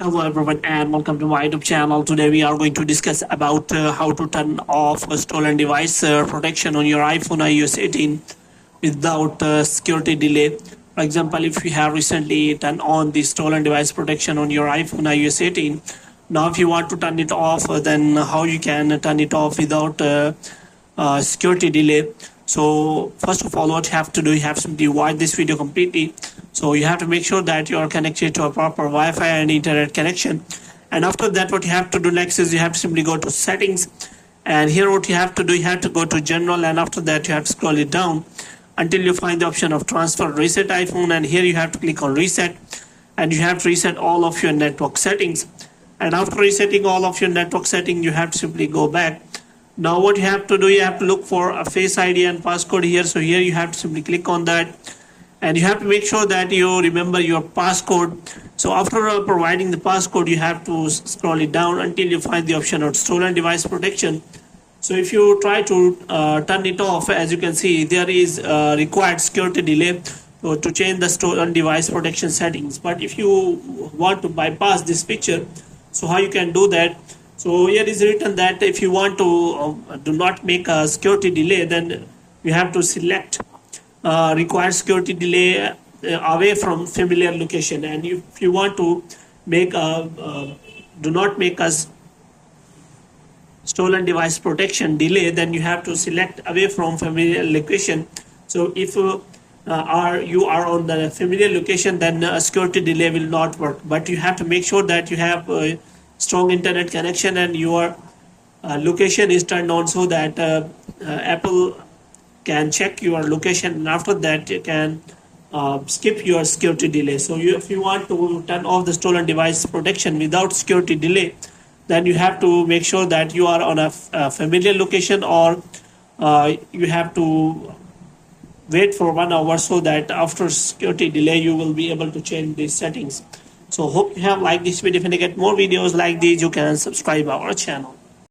Hello everyone and welcome to my YouTube channel. Today we are going to discuss about how to turn off a stolen device protection on your iPhone iOS 18 without security delay. For example, if you have recently turned on the stolen device protection on your iPhone iOS 18, now if you want to turn it off, then how you can turn it off without security delay. So first of all, what you have to do, you have to simply watch this video completely. So you have to make sure that you are connected to a proper Wi-Fi and internet connection. And after that, what you have to do next is you have to simply go to settings. And here what you have to do, you have to go to general, and after that you have to scroll it down until you find the option of transfer reset iPhone. And here you have to click on reset, and you have to reset all of your network settings. And after resetting all of your network settings, you have to simply go back. Now what you have to do, you have to look for a face ID and passcode here. So here you have to simply click on that, and you have to make sure that you remember your passcode. So after providing the passcode, you have to scroll it down until you find the option of stolen device protection. So if you try to turn it off, as you can see, there is required security delay to change the stolen device protection settings. But if you want to bypass this picture, so how you can do that? So here is written that if you want to do not make a security delay, then you have to select required security delay away from familiar location. And if you want to make a do not make a stolen device protection delay, then you have to select away from familiar location. So if you are on the familiar location, then a security delay will not work. But you have to make sure that you have strong internet connection and your location is turned on, so that Apple can check your location, and after that you can skip your security delay. So if you want to turn off the stolen device protection without security delay, then you have to make sure that you are on a familiar location, or you have to wait for 1 hour, so that after security delay you will be able to change these settings. So hope you have liked this video. If you get more videos like these, you can subscribe our channel.